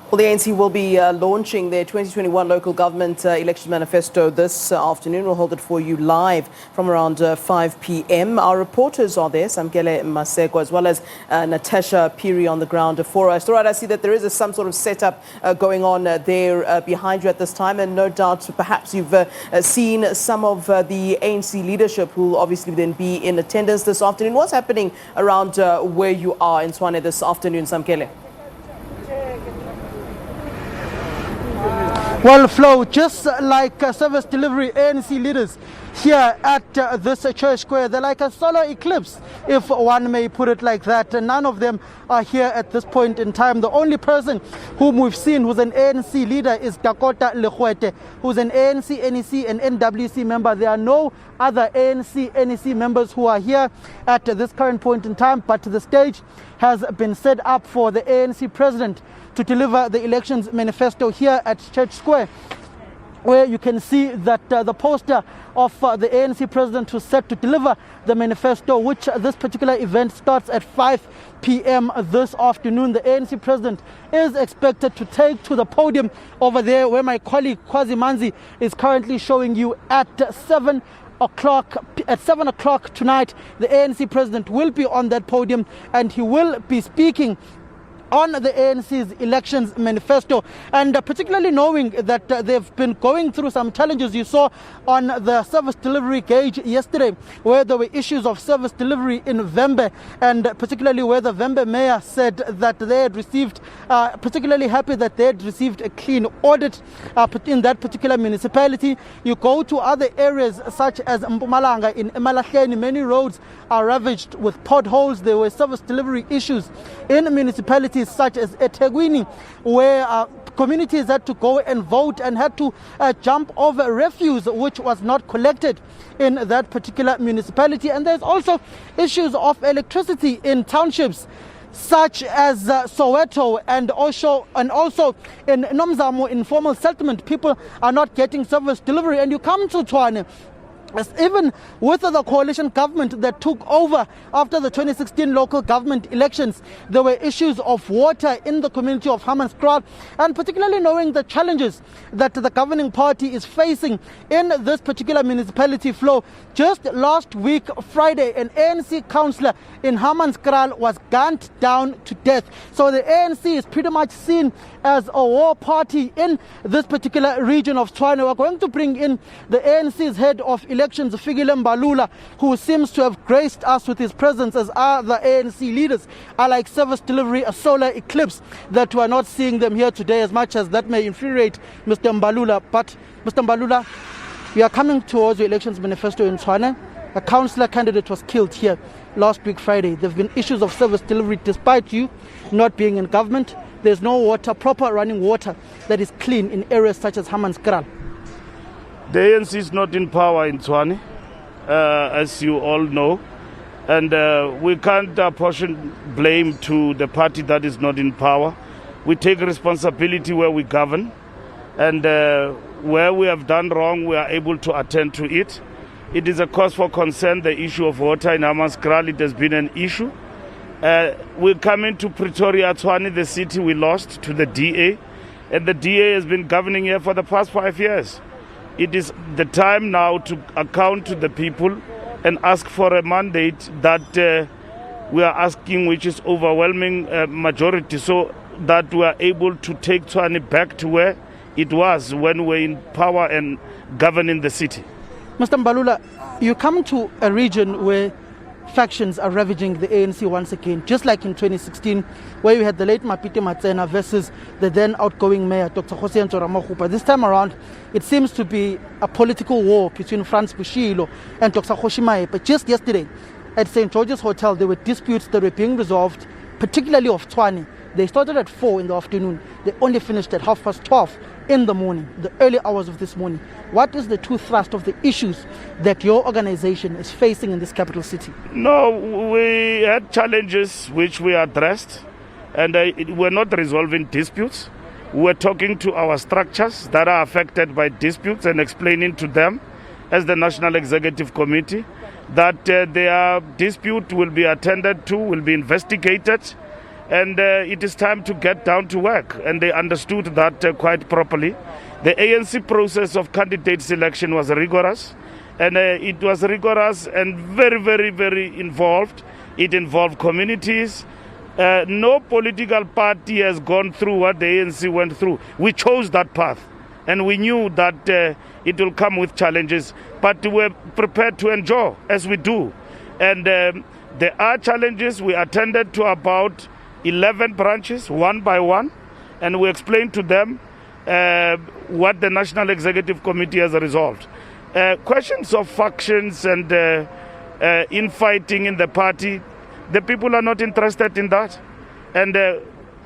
Well, the ANC will be launching their 2021 local government election manifesto this afternoon. We'll hold it for you live from around 5 p.m. Our reporters are there, Samkele Maseko, as well as Natasha Phiri on the ground for us. All right, I see that there is some sort of setup going on there behind you at this time, and no doubt perhaps you've seen some of the ANC leadership who will obviously then be in attendance this afternoon. What's happening around where you are in Tshwane this afternoon, Samkele? Well, Flo, just like service delivery ANC leaders here at this church square, they're like a solar eclipse, if one may put it like that. And none of them are here at this point in time. The only person whom we've seen who's an ANC leader is Dakota Lekwete, who's an ANC, NEC and NWC member. There are no other ANC, NEC members who are here at this current point in time, but the stage has been set up for the ANC president to deliver the elections manifesto here at Church Square, where you can see that the poster of the ANC president who's set to deliver the manifesto, which this particular event starts at 5 p.m. this afternoon. The ANC president is expected to take to the podium over there, where my colleague Kwazi Manzi is currently showing you at 7 o'clock. At 7 o'clock tonight, the ANC president will be on that podium and he will be speaking on the ANC's elections manifesto, and particularly knowing that they've been going through some challenges. You saw on the service delivery gauge yesterday where there were issues of service delivery in Vembe, and particularly where the Vembe mayor said that they had received, particularly happy that they had received a clean audit in that particular municipality. You go to other areas such as Mpumalanga in Emalahleni, many roads are ravaged with potholes. There were service delivery issues in municipalities such as eThekwini, where communities had to go and vote and had to jump over refuse which was not collected in that particular municipality. And there's also issues of electricity in townships such as Soweto and also in Nomzamo informal settlement. People are not getting service delivery, and you come to Tshwane. Even with the coalition government that took over after the 2016 local government elections, there were issues of water in the community of Hammanskraal, and particularly knowing the challenges that the governing party is facing in this particular municipality. Flow. Just last week, Friday, an ANC councillor in Hammanskraal was gunned down to death. So the ANC is pretty much seen as a war party in this particular region of Tshwane. We're going to bring in the ANC's head of elections, Fikile Mbalula, who seems to have graced us with his presence, as other ANC leaders are like service delivery, a solar eclipse, that we are not seeing them here today, as much as that may infuriate Mr. Mbalula. But Mr. Mbalula, we are coming towards the elections manifesto in Tshwane. A councillor candidate was killed here last week Friday. There have been issues of service delivery despite you not being in government. There's no water, proper running water that is clean in areas such as Hammanskraal. The ANC is not in power in Tshwane, as you all know, and we can't apportion blame to the party that is not in power. We take responsibility where we govern, and where we have done wrong, we are able to attend to it. It is a cause for concern, the issue of water in Hammanskraal. It has been an issue. We come into Pretoria, Tshwane, the city we lost to the DA, and the DA has been governing here for the past 5 years. It is the time now to account to the people and ask for a mandate that we are asking, which is overwhelming majority, so that we are able to take Tshwane back to where it was when we were in power and governing the city. Mr. Mbalula, you come to a region where factions are ravaging the ANC once again, just like in 2016, where you had the late Mapite Matsena versus the then outgoing mayor, Dr. Jose Ramokgopa. This time around, it seems to be a political war between Franz Bushilo and Dr. Hoshimaye. But just yesterday, at St. George's Hotel, there were disputes that were being resolved, particularly of Tshwane. They started at 4 in the afternoon. They only finished at 12:30 in the morning, the early hours of this morning. What is the true thrust of the issues that your organization is facing in this capital city? No, we had challenges which we addressed, and we're not resolving disputes. We're talking to our structures that are affected by disputes and explaining to them, as the National Executive Committee, that their dispute will be attended to, will be investigated, And it is time to get down to work. And they understood that quite properly. The ANC process of candidate selection was rigorous. And it was rigorous and very, very, very involved. It involved communities. No political party has gone through what the ANC went through. We chose that path. And we knew that it will come with challenges. But we were prepared to endure, as we do. And there are challenges. We attended to about 11 branches, one by one, and we explained to them what the National Executive Committee has resolved. Questions of factions and infighting in the party, the people are not interested in that. And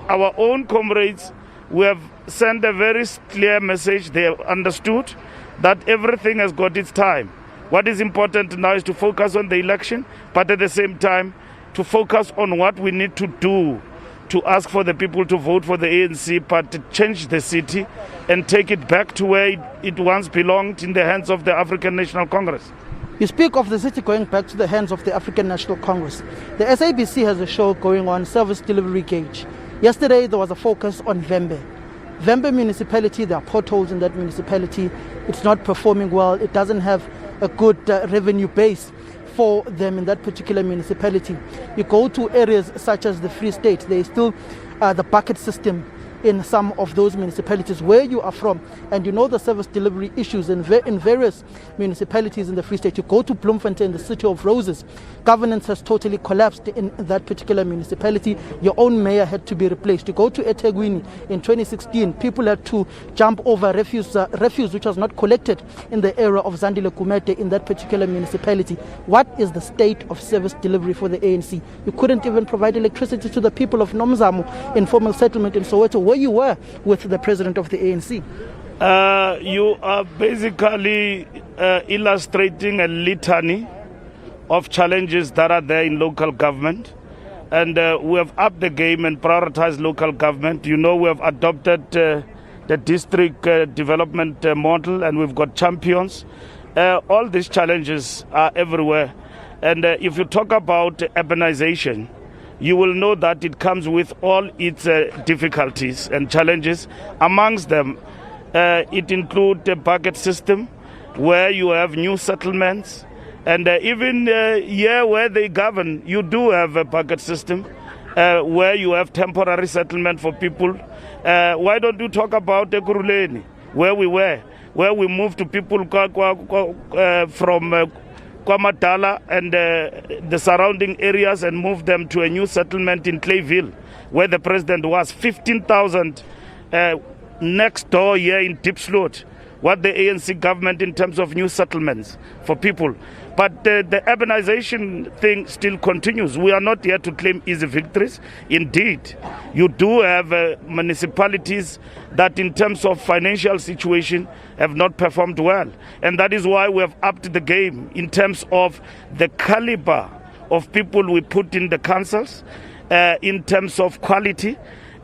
our own comrades, we have sent a very clear message. They have understood that everything has got its time. What is important now is to focus on the election, but at the same time, to focus on what we need to do to ask for the people to vote for the ANC, but to change the city and take it back to where it once belonged, in the hands of the African National Congress. You speak of the city going back to the hands of the African National Congress. The SABC has a show going on, Service Delivery Gauge. Yesterday there was a focus on Vembe. Vembe municipality, there are potholes in that municipality. It's not performing well. It doesn't have a good revenue base for them in that particular municipality. You go to areas such as the Free State, there is still the bucket system in some of those municipalities where you are from, and you know the service delivery issues in various municipalities in the Free State. You go to Bloemfontein, the city of roses, governance has totally collapsed in that particular municipality. Your own mayor had to be replaced. You go to eThekwini in 2016, people had to jump over refuse which was not collected in the area of Mzwandile Mbeje in that particular municipality. What is the state of service delivery for the ANC? You couldn't even provide electricity to the people of Nomzamo, informal settlement in Soweto, where you were with the president of the ANC. You are basically illustrating a litany of challenges that are there in local government. And we have upped the game and prioritized local government. You know, we have adopted the district development model, and we've got champions. All these challenges are everywhere. And if you talk about urbanization, you will know that it comes with all its difficulties and challenges. Amongst them, it includes the bucket system, where you have new settlements. And even here where they govern, you do have a bucket system where you have temporary settlement for people. Why don't you talk about the Kuruleni, where we were, where we moved to people from Kwamatala and the surrounding areas and moved them to a new settlement in Clayville, where the president was. 15,000 next door here in Diepsloot, what the ANC government in terms of new settlements for people. But the urbanization thing still continues. We are not here to claim easy victories. Indeed, you do have municipalities that in terms of financial situation have not performed well. And that is why we have upped the game in terms of the caliber of people we put in the councils, in terms of quality,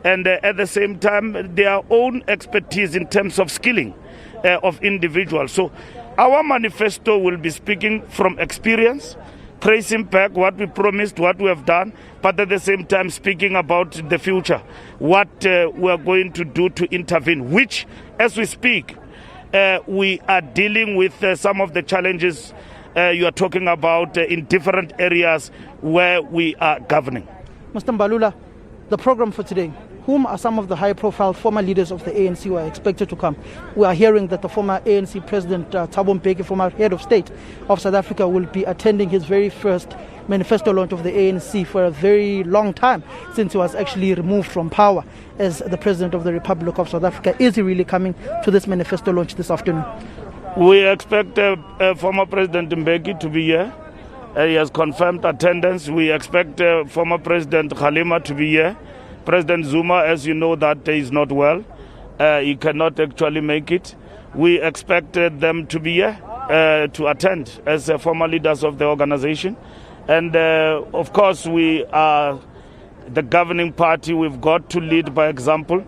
and at the same time their own expertise in terms of skilling of individuals. So our manifesto will be speaking from experience, tracing back what we promised, what we have done, but at the same time speaking about the future, what we are going to do to intervene, which, as we speak, we are dealing with some of the challenges you are talking about in different areas where we are governing. Mr. Mbalula, the program for today. Whom are some of the high-profile former leaders of the ANC who are expected to come? We are hearing that the former ANC President Thabo Mbeki, former head of state of South Africa, will be attending his very first manifesto launch of the ANC for a very long time, since he was actually removed from power as the President of the Republic of South Africa. Is he really coming to this manifesto launch this afternoon? We expect former President Mbeki to be here. He has confirmed attendance. We expect former President Kgalema to be here. President Zuma, as you know, that is not well. He cannot actually make it. We expect them to be here to attend as former leaders of the organization. And of course, we are the governing party. We've got to lead by example.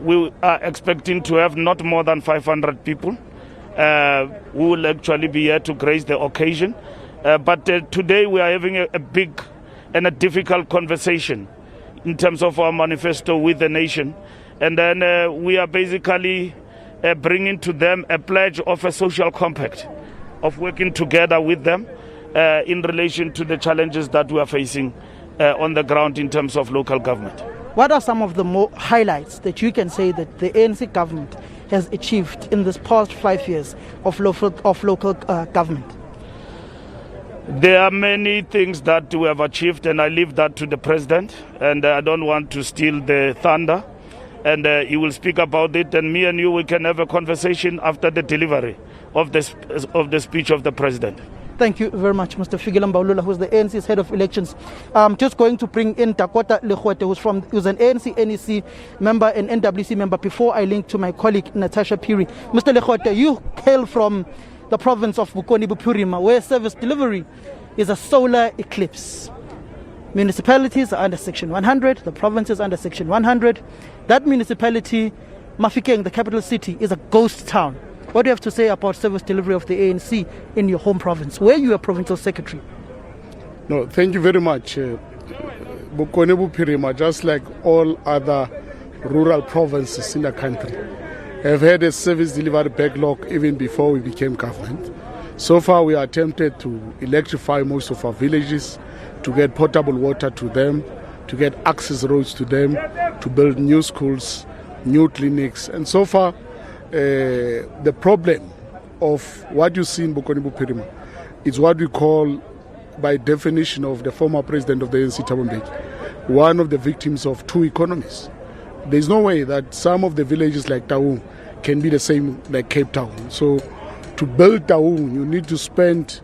We are expecting to have not more than 500 people who will actually be here to grace the occasion. But today we are having a big and a difficult conversation in terms of our manifesto with the nation. And then we are basically bringing to them a pledge of a social compact, of working together with them in relation to the challenges that we are facing on the ground in terms of local government. What are some of the more highlights that you can say that the ANC government has achieved in this past 5 years of local government? There are many things that we have achieved, and I leave that to the president, and I don't want to steal the thunder, and he will speak about it, and me and you, we can have a conversation after the delivery of the speech of the president. Thank you very much, Mr. Fikile Mbalula, who's the ANC's head of elections. Just going to bring in Takota Lekgote, who's an ANC NEC member and NWC member, before I link to my colleague Natasha Phiri. Mr. Lekgote, you hail from the province of Bokoni Bophirima, where service delivery is a solar eclipse. Municipalities are under Section 100, the province is under Section 100. That municipality, Mafikeng, the capital city, is a ghost town. What do you have to say about service delivery of the ANC in your home province, where you are provincial secretary? No, thank you very much. Bokone Bophirima, just like all other rural provinces in the country, have had a service delivery backlog even before we became government. So far, we are attempted to electrify most of our villages, to get potable water to them, to get access roads to them, to build new schools, new clinics, and so far, the problem of what you see in Bokone Bophirima is what we call, by definition of the former president of the ANC, Tshwane, one of the victims of two economies. There's no way that some of the villages like Taung can be the same like Cape Town. So to build Taung, you need to spend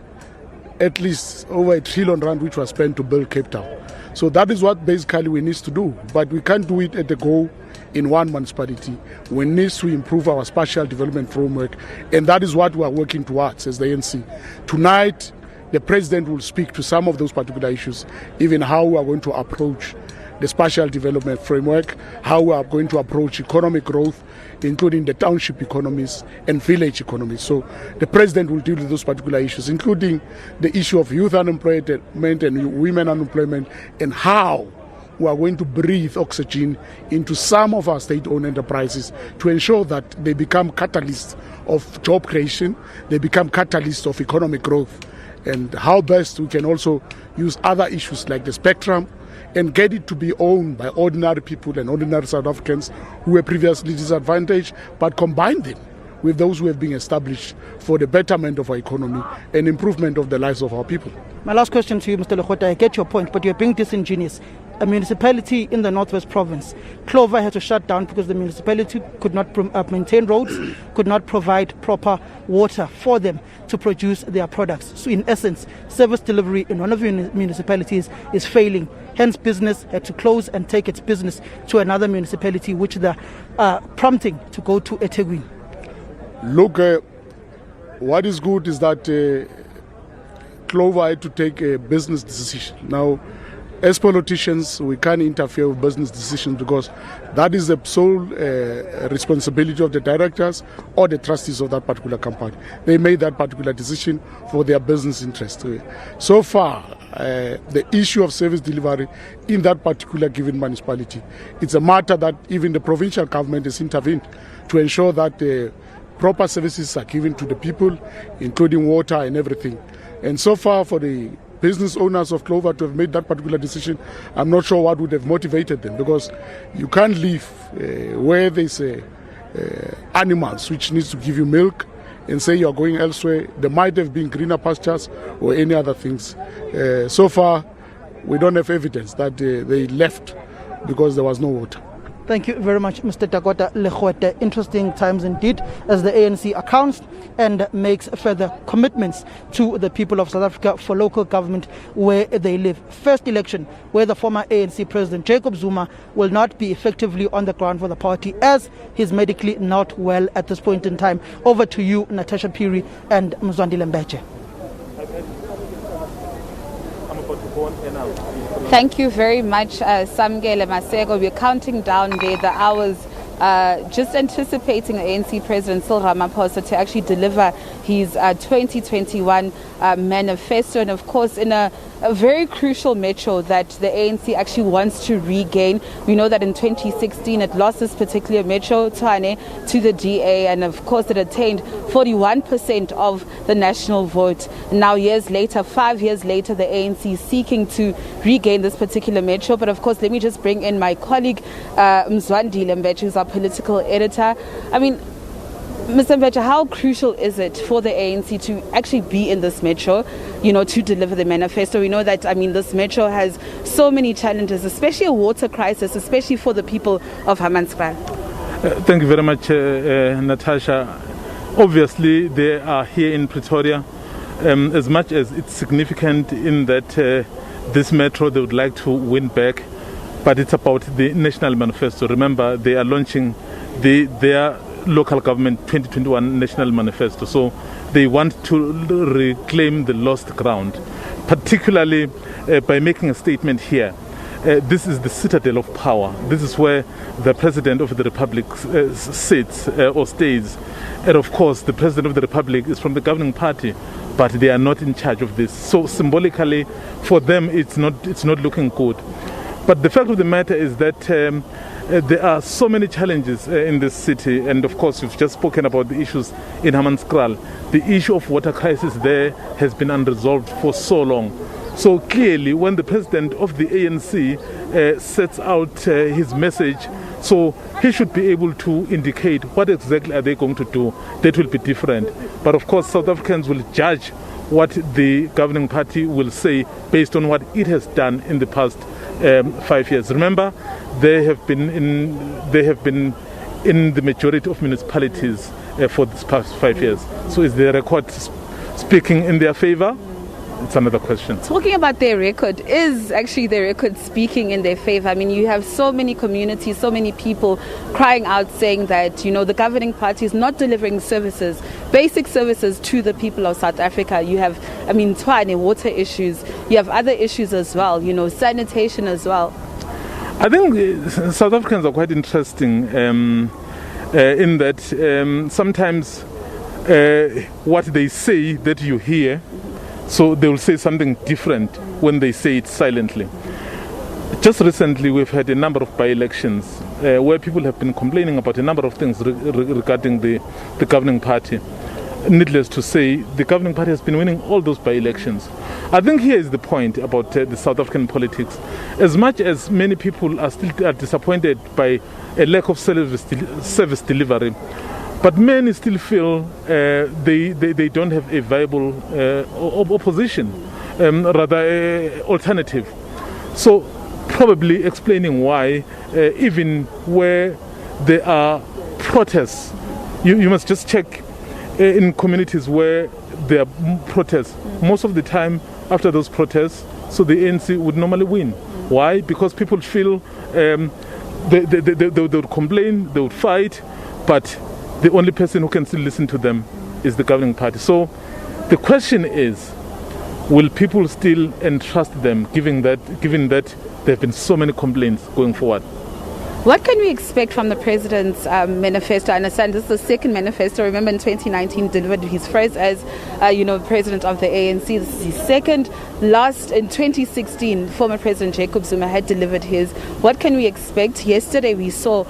at least over R1 trillion, which was spent to build Cape Town. So that is what basically we need to do. But we can't do it at the go in one municipality. We need to improve our spatial development framework, and that is what we are working towards as the ANC. Tonight, the president will speak to some of those particular issues, even how we are going to approach the spatial development framework, how we are going to approach economic growth, including the township economies and village economies. So the president will deal with those particular issues, including the issue of youth unemployment and women unemployment, and how we are going to breathe oxygen into some of our state-owned enterprises to ensure that they become catalysts of job creation, they become catalysts of economic growth, and how best we can also use other issues like the spectrum and get it to be owned by ordinary people and ordinary South Africans who were previously disadvantaged, but combine them with those who have been established for the betterment of our economy and improvement of the lives of our people. My last question to you, Mr. Lekgote, I get your point, but you're being disingenuous. A municipality in the Northwest Province, Clover, had to shut down because the municipality could not maintain roads, could not provide proper water for them to produce their products. So in essence, service delivery in one of your municipalities is failing. Hence, business had to close and take its business to another municipality, which they're prompting to go to eThekwini. Look, what is good is that Clover had to take a business decision. Now, as politicians, we can't interfere with business decisions because that is the sole responsibility of the directors or the trustees of that particular company. They made that particular decision for their business interest. So far, the issue of service delivery in that particular given municipality, it's a matter that even the provincial government has intervened to ensure that proper services are given to the people, including water and everything. And so far, for the business owners of Clover to have made that particular decision, I'm not sure what would have motivated them, because you can't live where there's animals which needs to give you milk and say you're going elsewhere. There might have been greener pastures or any other things. So far, we don't have evidence that they left because there was no water. Thank you very much, Mr. Takota Lekgote. Interesting times indeed as the ANC accounts and makes further commitments to the people of South Africa for local government where they live. First election where the former ANC President Jacob Zuma will not be effectively on the ground for the party as he's medically not well at this point in time. Over to you, Natasha Phiri and Mzwandile Mbeje. Thank you very much, Samkele Maseko. We're counting down there the hours, just anticipating the ANC President Cyril Ramaphosa to actually deliver his 2021 manifesto. And of course, in a a very crucial metro that the ANC actually wants to regain. We know that in 2016 it lost this particular metro, Tshwane, to the DA, and of course it attained 41% of the national vote. Now years later, 5 years later, the ANC is seeking to regain this particular metro. But of course, let me just bring in my colleague Mzwandile Mbeje, who's our political editor. I mean, Mr. Mbeje, how crucial is it for the ANC to actually be in this metro, to deliver the manifesto? We know that, this metro has so many challenges, especially a water crisis, especially for the people of Hammanskraal. Thank you very much, Natasha. Obviously, they are here in Pretoria, as much as it's significant in that this metro they would like to win back, but it's about the national manifesto. Remember, they are launching their local government 2021 national manifesto, so they want to reclaim the lost ground, particularly by making a statement here. This is the citadel of power. This is where the President of the Republic sits or stays. And of course, the President of the Republic is from the governing party, but they are not in charge of this. So symbolically, for them, it's not looking good. But the fact of the matter is that there are so many challenges in this city, and of course we've just spoken about the issues in Hammanskraal. The issue of water crisis there has been unresolved for so long. So clearly, when the president of the ANC sets out his message, so he should be able to indicate what exactly are they going to do. That will be different. But of course, South Africans will judge what the governing party will say based on what it has done in the past 5 years. Remember, they have been in the majority of municipalities for this past 5 years. So is their record speaking in their favor? It's another question. Talking about their record, is actually their record speaking in their favor? I mean, you have so many communities, so many people crying out saying that, the governing party is not delivering services, basic services to the people of South Africa. You have, Tshwane, water issues. You have other issues as well, sanitation as well. I think South Africans are quite interesting in that sometimes what they say that you hear, so they will say something different when they say it silently. Just recently, we've had a number of by-elections where people have been complaining about a number of things regarding the governing party. Needless to say, the governing party has been winning all those by-elections. I think here is the point about the South African politics. As much as many people are still disappointed by a lack of service delivery, but many still feel they don't have a viable opposition, rather alternative. So probably explaining why, even where there are protests, you must just check in communities where there are protests. Most of the time after those protests, so the ANC would normally win. Why? Because people feel they would complain, they would fight, but the only person who can still listen to them is the governing party. So the question is, will people still entrust them, given that there have been so many complaints going forward? What can we expect from the president's manifesto? I understand this is the second manifesto. Remember, in 2019, delivered his first as, president of the ANC. This is his second. Last, in 2016, former President Jacob Zuma had delivered his. What can we expect? Yesterday, we saw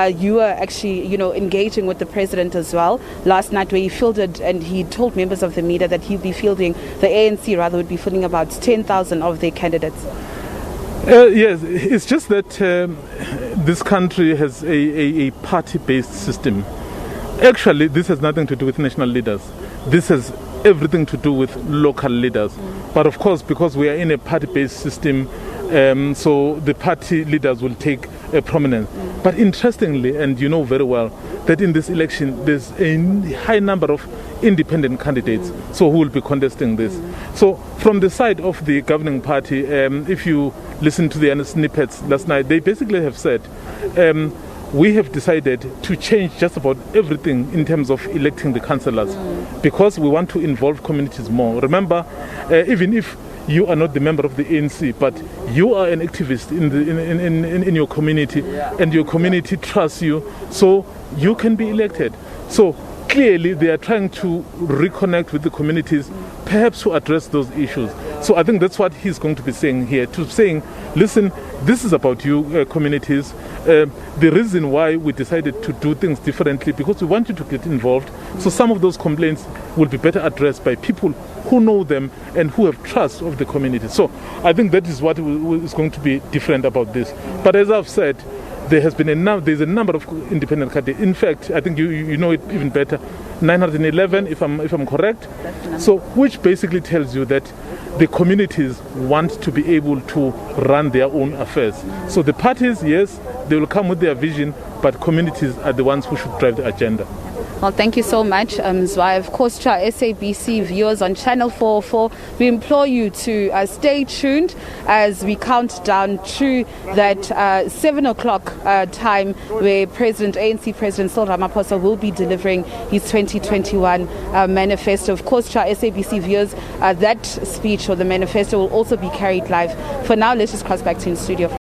you were actually, engaging with the president as well. Last night, where he fielded, and he told members of the media that he'd be fielding, the ANC rather would be fielding about 10,000 of their candidates. Yes, it's just that this country has a party-based system. Actually, this has nothing to do with national leaders. This has everything to do with local leaders. But of course, because we are in a party-based system, so the party leaders will take a prominence. But interestingly, and you know very well, that in this election, there's a high number of independent candidates, so who will be contesting this. So from the side of the governing party, if you listen to the snippets last night, they basically have said, we have decided to change just about everything in terms of electing the councillors, because we want to involve communities more. Remember, even if you are not the member of the ANC, but you are an activist in your community, and your community trusts you, so you can be elected. So clearly they are trying to reconnect with the communities, perhaps to address those issues. So I think that's what he's going to be saying here, to saying, listen, this is about you communities. The reason why we decided to do things differently, because we want you to get involved. So some of those complaints will be better addressed by people who know them and who have trust of the community. So I think that is what is going to be different about this. But as I've said, there's a number of independent candidates. In fact, I think you know it even better, 911 if I'm correct. So which basically tells you that the communities want to be able to run their own affairs. So the parties, yes, they will come with their vision, but communities are the ones who should drive the agenda. Well, thank you so much, Mzwai. Of course, to our SABC viewers on Channel 404, we implore you to stay tuned as we count down to that 7 o'clock time where ANC President Cyril Ramaphosa will be delivering his 2021 manifesto. Of course, to our SABC viewers, that speech or the manifesto will also be carried live. For now, let's just cross back to the studio.